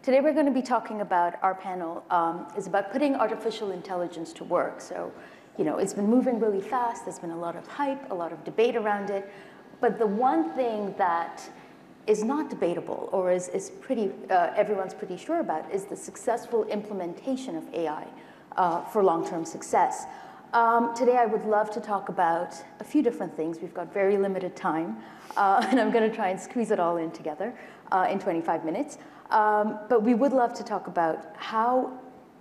Today we're going to be talking about, our panel is about putting artificial intelligence to work. So, it's been moving really fast. There's been a lot of hype, a lot of debate around it. But the one thing that is not debatable, or is pretty, everyone's pretty sure about, is the successful implementation of AI for long-term success. Today I would love to talk about a few different things. We've got very limited time, and I'm going to try and squeeze it all in together in 25 minutes. But we would love to talk about how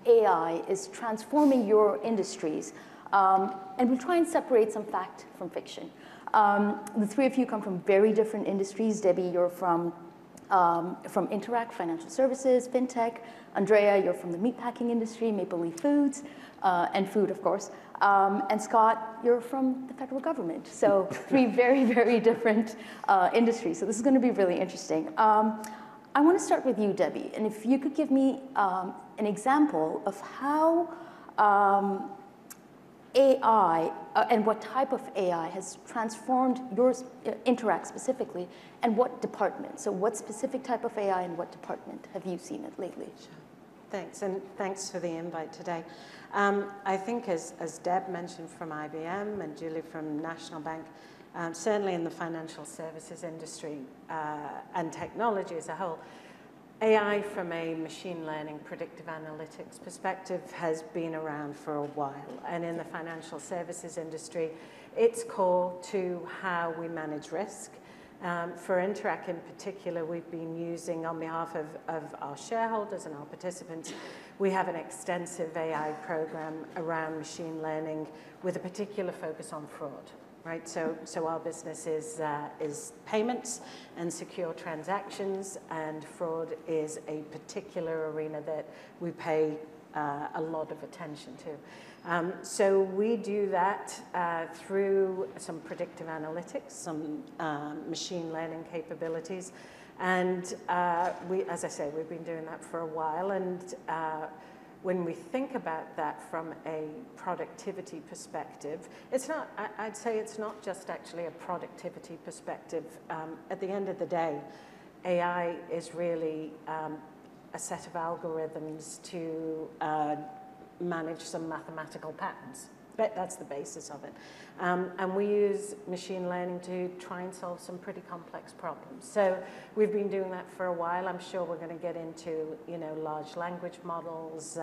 AI is transforming your industries, and we'll try and separate some fact from fiction. The three of you come from very different industries. Debbie, you're from Interac, financial services, fintech. Andrea, you're from the meatpacking industry, Maple Leaf Foods, and food, of course. And Scott, you're from the federal government. So three very, very different industries. So this is going to be really interesting. I want to start with you, Debbie, and if you could give me an example of how AI and what type of AI has transformed your Interac specifically, and what department. So what specific type of AI and what department have you seen it lately? Sure. Thanks, and thanks for the invite today. I think as Deb mentioned from IBM and Julie from National Bank, certainly in the financial services industry and technology as a whole, AI from a machine learning predictive analytics perspective has been around for a while. And in the financial services industry, it's core to how we manage risk. For Interac in particular, we've been using, on behalf of our shareholders and our participants, we have an extensive AI program around machine learning with a particular focus on fraud. Right, so our business is payments and secure transactions, and fraud is a particular arena that we pay a lot of attention to. So we do that through some predictive analytics, some machine learning capabilities, and as I say, we've been doing that for a while. And when we think about that from a productivity perspective, I'd say it's not just actually a productivity perspective. At the end of the day, AI is really a set of algorithms to manage some mathematical patterns. But that's the basis of it. And we use machine learning to try and solve some pretty complex problems. So we've been doing that for a while. I'm sure we're going to get into, large language models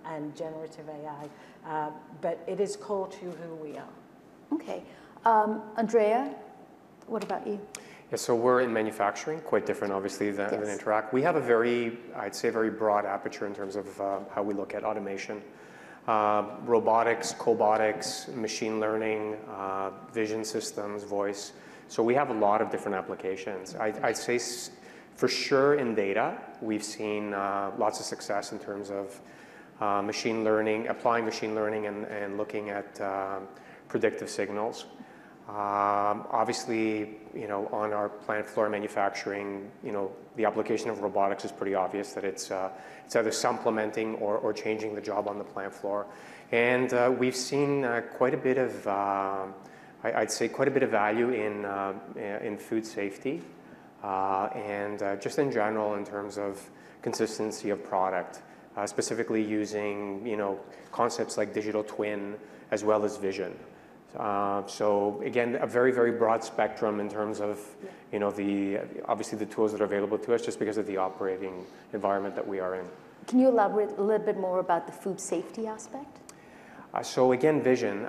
and generative AI. But it is core to who we are. Okay. Andrea, what about you? Yeah, so we're in manufacturing, quite different, obviously, than Interac. We have a very, I'd say, very broad aperture in terms of how we look at automation. Robotics, cobotics, machine learning, vision systems, voice. So we have a lot of different applications. I'd say for sure in data, we've seen lots of success in terms of machine learning, applying machine learning and looking at predictive signals. Obviously, on our plant floor manufacturing, the application of robotics is pretty obvious that it's either supplementing or changing the job on the plant floor. And we've seen quite a bit of, I'd say, quite a bit of value in food safety and just in general in terms of consistency of product, specifically using, concepts like digital twin as well as vision. So again, a very, very broad spectrum in terms of, obviously the tools that are available to us just because of the operating environment that we are in. Can you elaborate a little bit more about the food safety aspect? So again, vision.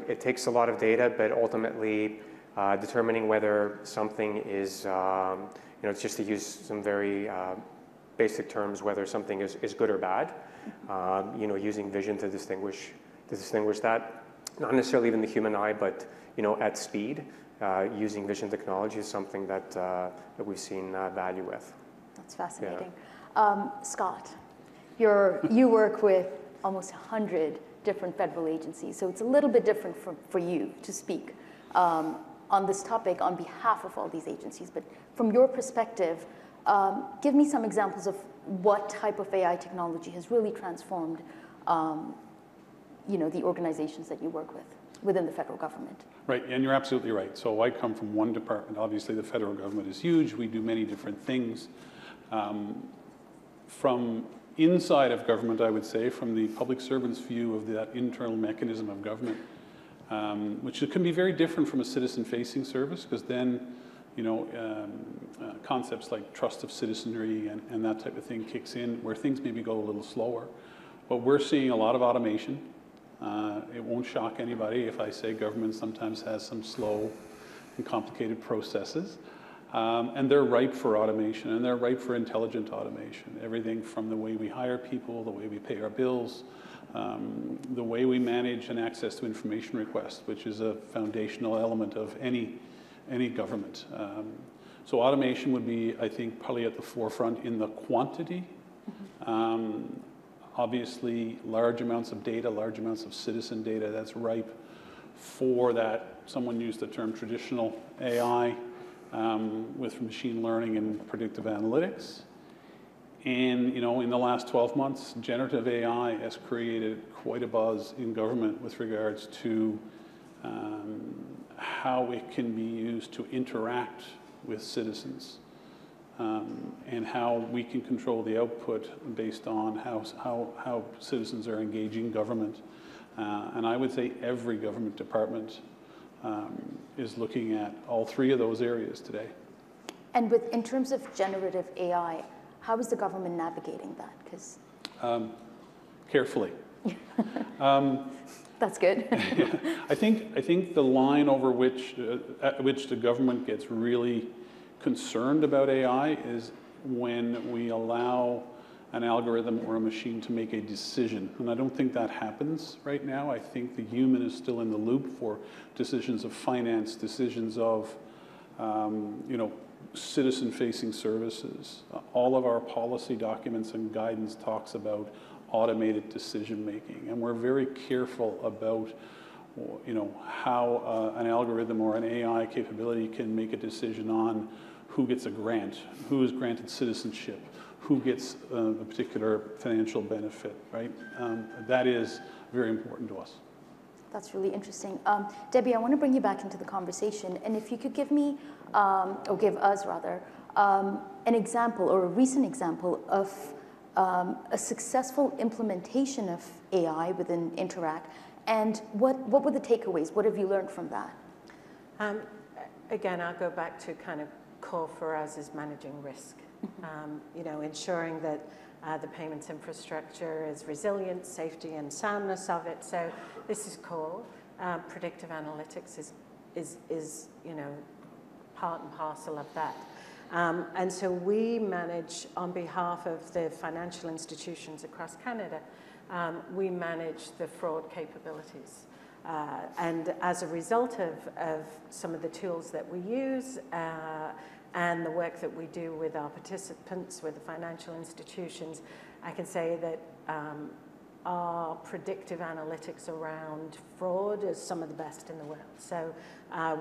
It takes a lot of data, but ultimately determining whether something is, it's just to use some very basic terms, whether something is good or bad. Using vision to distinguish that. Not necessarily even the human eye, but at speed, using vision technology is something that we've seen value with. That's fascinating. Yeah. Scott, you work with almost 100 different federal agencies, so it's a little bit different for you to speak on this topic on behalf of all these agencies. But from your perspective, give me some examples of what type of AI technology has really transformed the organizations that you work with within the federal government. Right, and you're absolutely right. So I come from one department. Obviously, the federal government is huge. We do many different things. From inside of government, I would say, from the public servant's view of that internal mechanism of government, which can be very different from a citizen-facing service, because then, concepts like trust of citizenry and that type of thing kicks in, where things maybe go a little slower. But we're seeing a lot of automation. It won't shock anybody if I say government sometimes has some slow and complicated processes. And they're ripe for automation, and they're ripe for intelligent automation. Everything from the way we hire people, the way we pay our bills, the way we manage and access to information requests, which is a foundational element of any government. So automation would be, I think, probably at the forefront in the quantity. Obviously, large amounts of data, large amounts of citizen data, that's ripe for that. Someone used the term traditional AI with machine learning and predictive analytics. And, in the last 12 months, generative AI has created quite a buzz in government with regards to how it can be used to interact with citizens. And how we can control the output based on how citizens are engaging government. And I would say every government department is looking at all three of those areas today. And in terms of generative AI, how is the government navigating that? Because carefully. That's good. I think the line over at which the government gets really concerned about AI is when we allow an algorithm or a machine to make a decision. And I don't think that happens right now. I think the human is still in the loop for decisions of finance, decisions of, citizen-facing services. All of our policy documents and guidance talks about automated decision-making. And we're very careful about how an algorithm or an AI capability can make a decision on who gets a grant, who is granted citizenship, who gets a particular financial benefit, right? That is very important to us. That's really interesting. Debbie, I want to bring you back into the conversation. And if you could give me, or give us rather, an example or a recent example of a successful implementation of AI within Interac, and what were the takeaways? What have you learned from that? Again, I'll go back to kind of core for us is managing risk. Ensuring that the payments infrastructure is resilient, safety and soundness of it. So this is core. Predictive analytics is part and parcel of that. And so we manage, on behalf of the financial institutions across Canada, we manage the fraud capabilities. And as a result of some of the tools that we use and the work that we do with our participants, with the financial institutions, I can say that our predictive analytics around fraud is some of the best in the world. So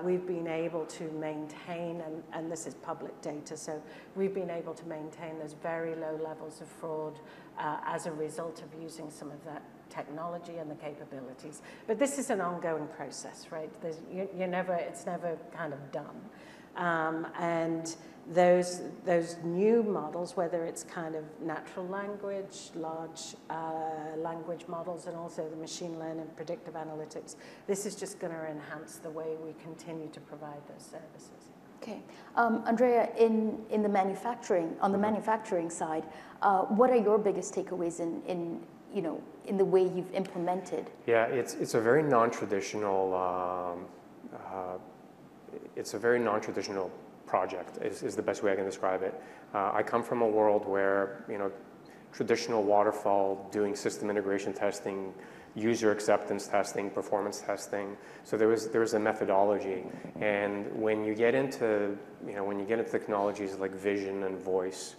we've been able to maintain, and this is public data, so we've been able to maintain those very low levels of fraud as a result of using some of that technology and the capabilities. But this is an ongoing process, right? It's never kind of done. And those new models, whether it's kind of natural language, large language models, and also the machine learning, predictive analytics, this is just going to enhance the way we continue to provide those services. Okay. Andrea, on the manufacturing side, what are your biggest takeaways in the way you've implemented? Yeah, it's a very non-traditional project is the best way I can describe it. I come from a world where traditional waterfall, doing system integration testing, user acceptance testing, performance testing. So there was a methodology, and when you get into technologies like vision and voice,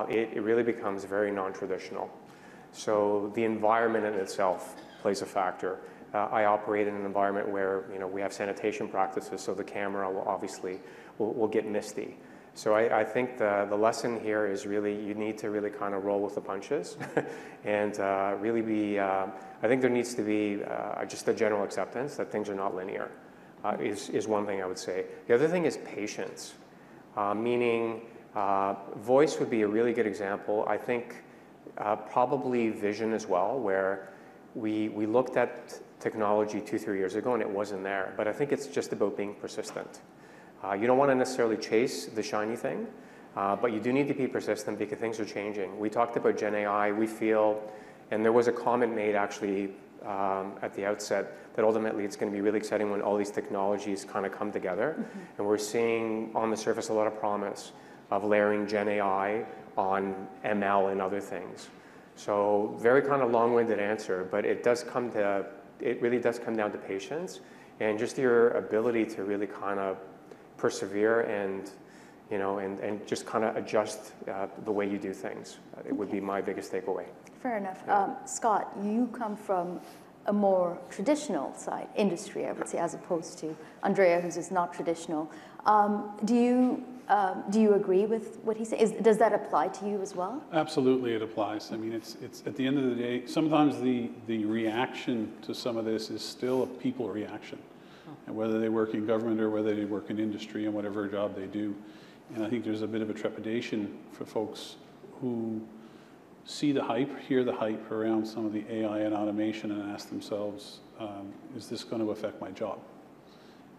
it really becomes very non-traditional. So the environment in itself plays a factor. I operate in an environment where we have sanitation practices, so the camera will get misty. So I think the lesson here is really you need to really kind of roll with the punches, and really be. I think there needs to be just a general acceptance that things are not linear. Is one thing I would say. The other thing is patience, meaning Voice would be a really good example. I think probably vision as well, where we looked at technology 2-3 years ago and it wasn't there. But I think it's just about being persistent. You don't want to necessarily chase the shiny thing, but you do need to be persistent because things are changing. We talked about Gen AI. We feel, and there was a comment made actually at the outset, that ultimately it's going to be really exciting when all these technologies kind of come together. Mm-hmm. And we're seeing on the surface a lot of promise of layering Gen AI on ML and other things. So very kind of long-winded answer, but it really does come down to patience and just your ability to really kind of persevere and, you know, and just kind of adjust the way you do things. It would be my biggest takeaway. Fair enough. Yeah. Scott, you come from a more traditional side, industry, I would say, as opposed to Andrea, who's is not traditional. Do you agree with what he said? Does that apply to you as well? Absolutely, it applies. I mean, it's at the end of the day, sometimes the reaction to some of this is still a people reaction. And whether they work in government or whether they work in industry and whatever job they do. And I think there's a bit of a trepidation for folks who see the hype, hear the hype around some of the AI and automation and ask themselves, is this going to affect my job?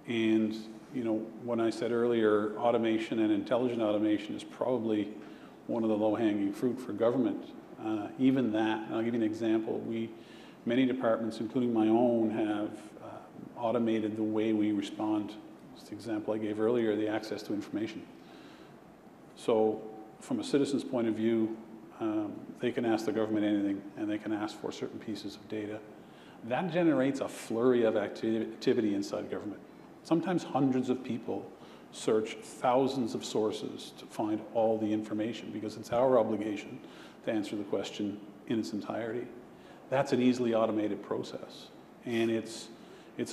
And, you know, when I said earlier, automation and intelligent automation is probably one of the low-hanging fruit for government. Even that, and I'll give you an example, many departments, including my own, have automated the way we respond. Just the example I gave earlier, the access to information. So from a citizen's point of view, they can ask the government anything, and they can ask for certain pieces of data. That generates a flurry of activity inside government. Sometimes hundreds of people search thousands of sources to find all the information because it's our obligation to answer the question in its entirety. That's an easily automated process. And it's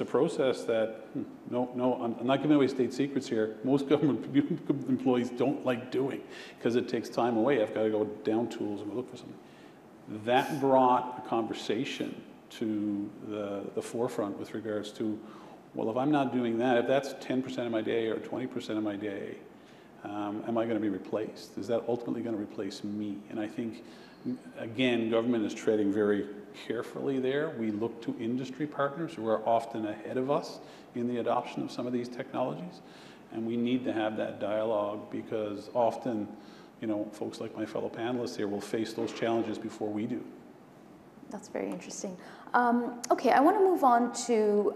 a process that, I'm not giving away state secrets here, most government employees don't like doing because it takes time away. I've got to go down tools and look for something. That brought a conversation to the forefront with regards to, well, if I'm not doing that, if that's 10% of my day or 20% of my day, am I going to be replaced? Is that ultimately going to replace me? And I think, again, government is treading very carefully there. We look to industry partners who are often ahead of us in the adoption of some of these technologies. And we need to have that dialogue because often, you know, folks like my fellow panelists here will face those challenges before we do. That's very interesting. Okay, I want to move on to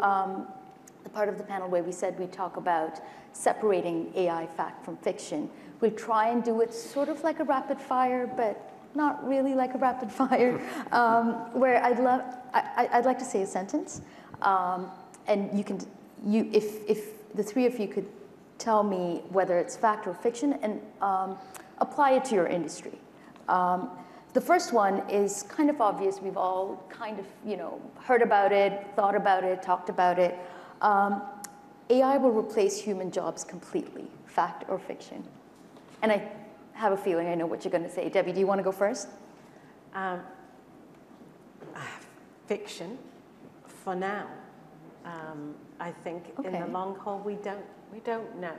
the part of the panel where we said we'd talk about separating AI fact from fiction. We'll try and do it sort of like a rapid fire, but not really like a rapid fire, where I'd like to say a sentence, and if the three of you could tell me whether it's fact or fiction and apply it to your industry. The first one is kind of obvious. We've all kind of, you know, heard about it, thought about it, talked about it. AI will replace human jobs completely, fact or fiction? And I have a feeling I know what you're going to say. Debbie, do you want to go first? Fiction, for now. I think in the long haul we don't know.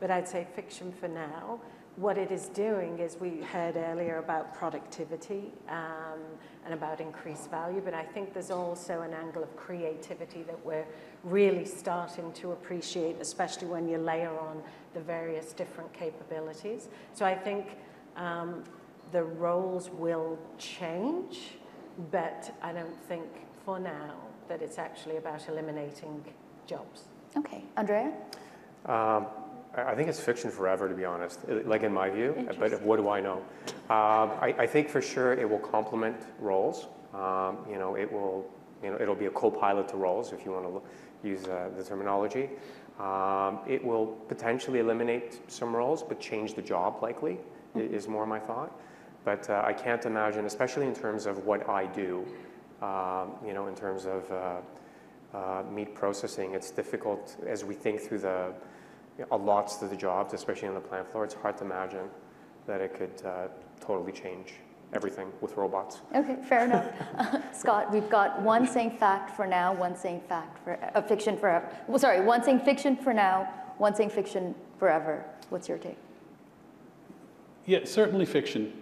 But I'd say fiction for now. What it is doing is, we heard earlier about productivity and about increased value, but I think there's also an angle of creativity that we're really starting to appreciate, especially when you layer on the various different capabilities. So I think the roles will change, but I don't think for now that it's actually about eliminating jobs. Okay, Andrea? I think it's fiction forever, to be honest, like in my view, but what do I know? I think for sure it will complement roles. You know, it'll be a co-pilot to roles, if you want to use the terminology. It will potentially eliminate some roles, but change the job likely, is more my thought. But I can't imagine, especially in terms of what I do, you know, in terms of meat processing, it's difficult as we think through lots to the jobs, especially on the plant floor. It's hard to imagine that it could totally change everything with robots. Okay, fair enough. Scott, we've got one saying fact for now, one saying fiction forever. Well, sorry, one saying fiction for now, one saying fiction forever. What's your take? Yeah, certainly fiction.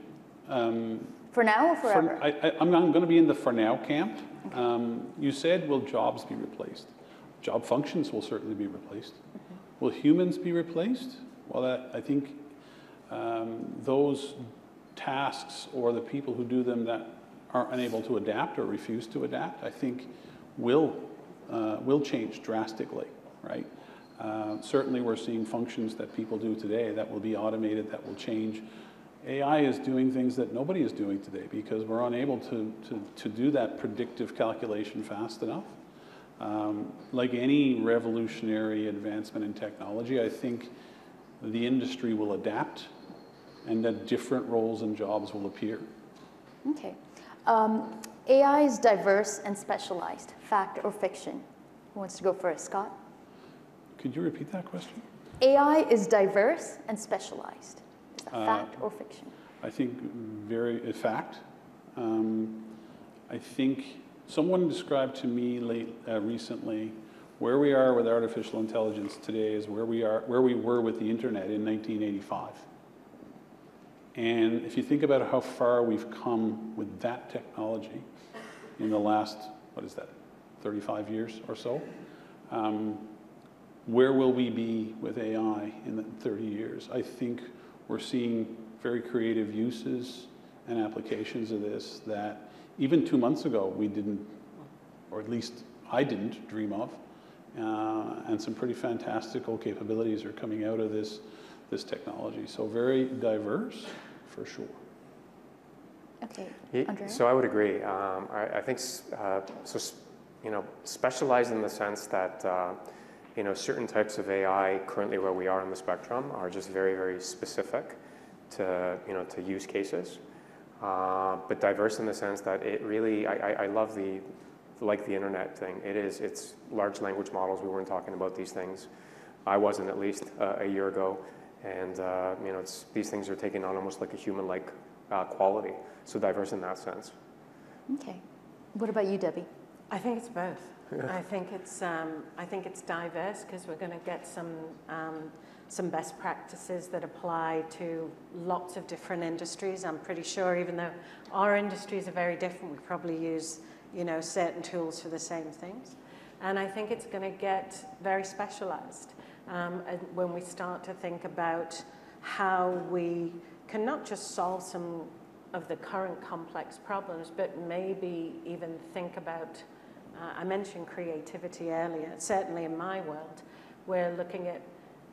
For now or forever? I'm going to be in the for now camp. Okay. You said, will jobs be replaced? Job functions will certainly be replaced. Mm-hmm. Will humans be replaced? Well, I think those tasks or the people who do them that are unable to adapt or refuse to adapt, I think will change drastically, right? Certainly we're seeing functions that people do today that will be automated, that will change. AI is doing things that nobody is doing today because we're unable to do that predictive calculation fast enough. Like any revolutionary advancement in technology, I think the industry will adapt and that different roles and jobs will appear. Okay. AI is diverse and specialized, fact or fiction? Who wants to go first? Scott? Could you repeat that question? AI is diverse and specialized. Is that fact or fiction? I think very fact. I think someone described to me recently where we are with artificial intelligence today is where we were with the internet in 1985. And if you think about how far we've come with that technology in the last, 35 years or so, where will we be with AI in 30 years? I think we're seeing very creative uses and applications of this that even 2 months ago we didn't, or at least I didn't dream of. And some pretty fantastical capabilities are coming out of this technology. So very diverse, for sure. Okay, Andreas? So I would agree. I think specialized in the sense that certain types of AI currently where we are on the spectrum are just very, very specific to use cases. But diverse in the sense that it really, I love the internet thing. It's large language models. We weren't talking about these things. I wasn't, at least a year ago. And these things are taking on almost like a human-like quality. So diverse in that sense. Okay. What about you, Debbie? I think it's both. I think it's diverse because we're going to get some best practices that apply to lots of different industries. I'm pretty sure, even though our industries are very different, we probably use certain tools for the same things. And I think it's going to get very specialized when we start to think about how we can not just solve some of the current complex problems, but maybe even think about, I mentioned creativity earlier. Certainly in my world, we're looking at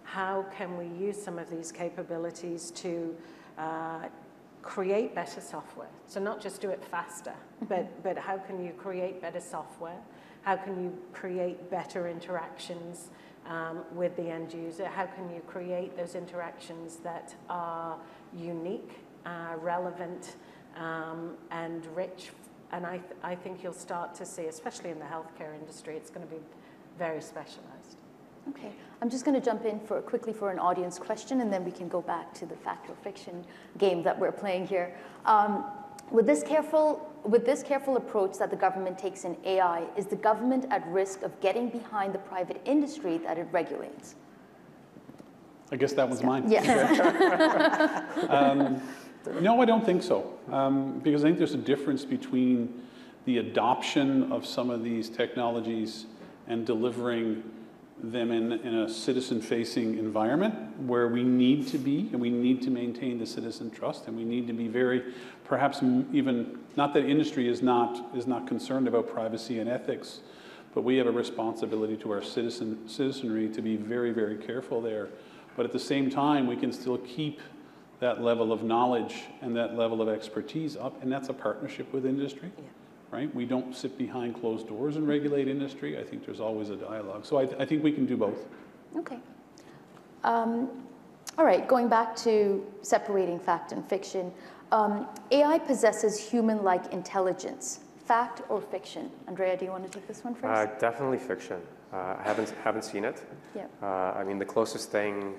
how can we use some of these capabilities to create better software. So not just do it faster, but how can you create better software? How can you create better interactions with the end user? How can you create those interactions that are unique, relevant, and rich? And I think you'll start to see, especially in the healthcare industry, it's going to be very specialized. Okay, I'm just going to jump in quickly for an audience question, and then we can go back to the fact or fiction game that we're playing here. With this careful approach that the government takes in AI, is the government at risk of getting behind the private industry that it regulates? I guess that was mine. Yes. No, I don't think so. Because I think there's a difference between the adoption of some of these technologies and delivering them in a citizen-facing environment where we need to be, and we need to maintain the citizen trust, and we need to be very, perhaps even, not that industry is not concerned about privacy and ethics, but we have a responsibility to our citizenry to be very, very careful there. But at the same time, we can still keep that level of knowledge and that level of expertise up, and that's a partnership with industry. Yeah. Right? We don't sit behind closed doors and regulate industry. I think there's always a dialogue. So I think we can do both. Okay. All right, going back to separating fact and fiction. AI possesses human-like intelligence. Fact or fiction? Andrea, do you want to take this one first? Definitely fiction. I haven't seen it. Yeah. I mean, the closest thing,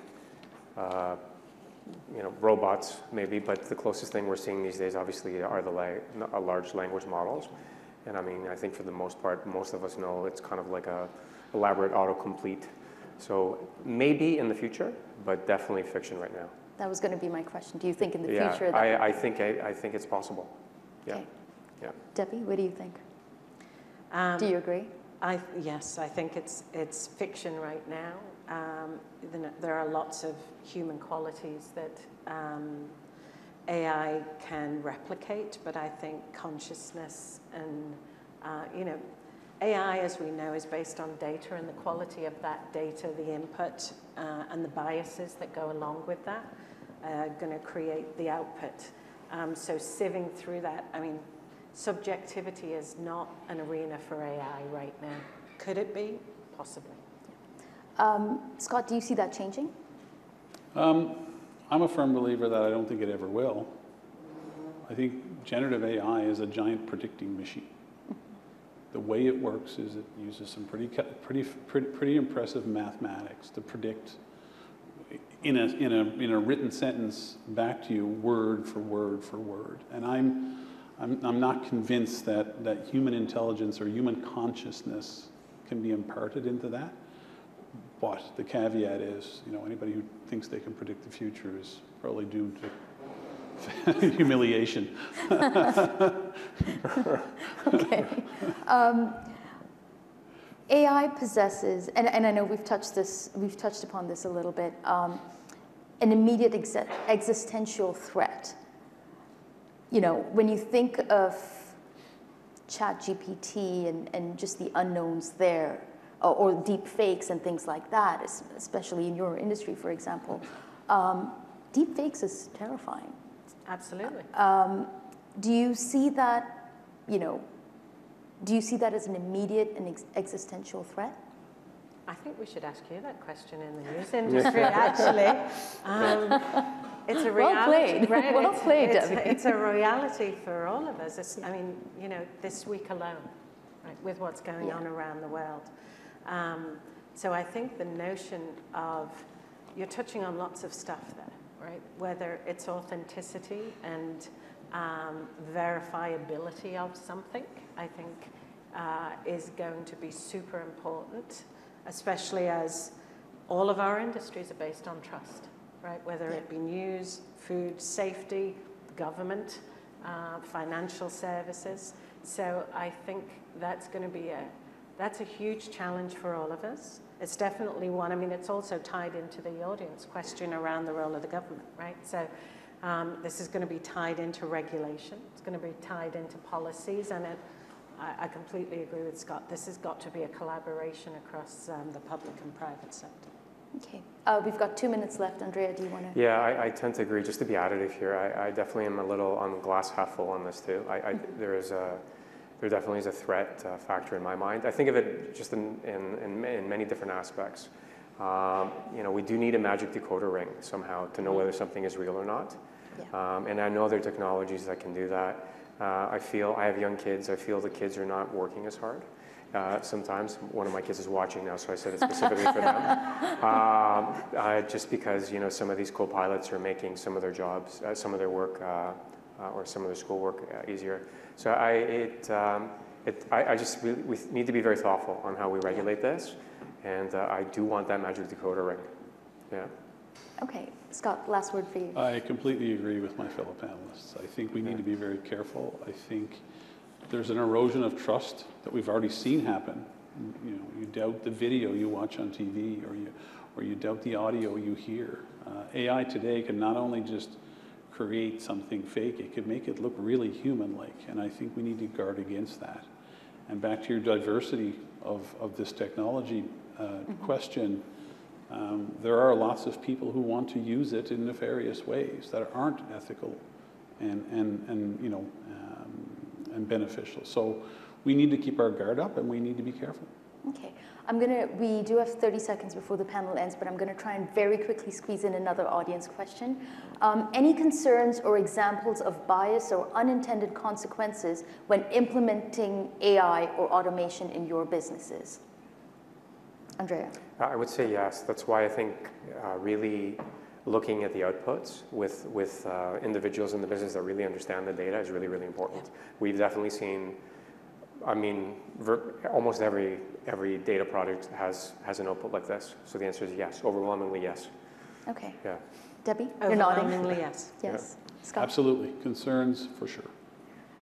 robots maybe, but the closest thing we're seeing these days obviously are the large language models. And I mean, I think for the most part, most of us know it's kind of like a elaborate autocomplete. So maybe in the future, but definitely fiction right now. That was going to be my question. Do you think in the Yeah, future that... I think it's possible. Yeah. Okay. Yeah. Debbie, what do you think? Do you agree? Yes, I think it's fiction right now. There are lots of human qualities that AI can replicate, but I think consciousness and, AI, as we know, is based on data, and the quality of that data, the input, and the biases that go along with that are going to create the output. So sieving through that, subjectivity is not an arena for AI right now. Could it be? Possibly. Scott, do you see that changing? I'm a firm believer that I don't think it ever will. I think generative AI is a giant predicting machine. The way it works is it uses some pretty impressive mathematics to predict in a written sentence back to you word for word for word. And I'm not convinced that human intelligence or human consciousness can be imparted into that. But the caveat is, anybody who thinks they can predict the future is probably doomed to humiliation. Okay. AI possesses, and I know we've touched upon this a little bit, an immediate existential threat. When you think of ChatGPT and just the unknowns there, or deep fakes and things like that, especially in your industry, for example, deep fakes is terrifying. Absolutely. Do you see that, as an immediate and existential threat? I think we should ask you that question in the news industry, actually. It's a reality. Well played. Right? Well played, Debbie. It's a reality for all of us. This week alone, right, with what's going on around the world. So I think the notion of, you're touching on lots of stuff there, right? Whether it's authenticity and verifiability of something, I think is going to be super important, especially as all of our industries are based on trust, right? Whether it be news, food, safety, government, financial services. So I think that's going to be that's a huge challenge for all of us. It's definitely one. It's also tied into the audience question around the role of the government, right? So this is going to be tied into regulation. It's going to be tied into policies, and I completely agree with Scott. This has got to be a collaboration across the public and private sector. Okay. We've got 2 minutes left. Andrea, do you want to? Yeah, I tend to agree. Just to be additive here, I definitely am a little on the glass half full on this too. There definitely is a threat factor in my mind. I think of it just in many different aspects. We do need a magic decoder ring somehow to know whether something is real or not. Yeah. And I know there are technologies that can do that. I have young kids. I feel the kids are not working as hard. Sometimes one of my kids is watching now, so I said it specifically for them. Just because some of these co-pilots are making some of their jobs, some of their work, or some of their schoolwork easier. So we need to be very thoughtful on how we regulate this, and I do want that magic decoder ring. Yeah. Okay, Scott, last word for you. I completely agree with my fellow panelists. I think we need to be very careful. I think there's an erosion of trust that we've already seen happen. You doubt the video you watch on TV, or you doubt the audio you hear. AI today can not only just create something fake, it could make it look really human-like, and I think we need to guard against that. And back to your diversity of this technology question, there are lots of people who want to use it in nefarious ways that aren't ethical and beneficial. So we need to keep our guard up, and we need to be careful. Okay. We do have 30 seconds before the panel ends, but I'm going to try and very quickly squeeze in another audience question. Any concerns or examples of bias or unintended consequences when implementing AI or automation in your businesses? Andrea? I would say yes. That's why I think really looking at the outputs with individuals in the business that really understand the data is really, really important. Yeah. We've definitely seen, almost every data product has an output like this. So the answer is yes, overwhelmingly yes. Okay. Yeah. Debbie, you're nodding. Overwhelmingly, yes. Yes. Scott? Absolutely, concerns for sure.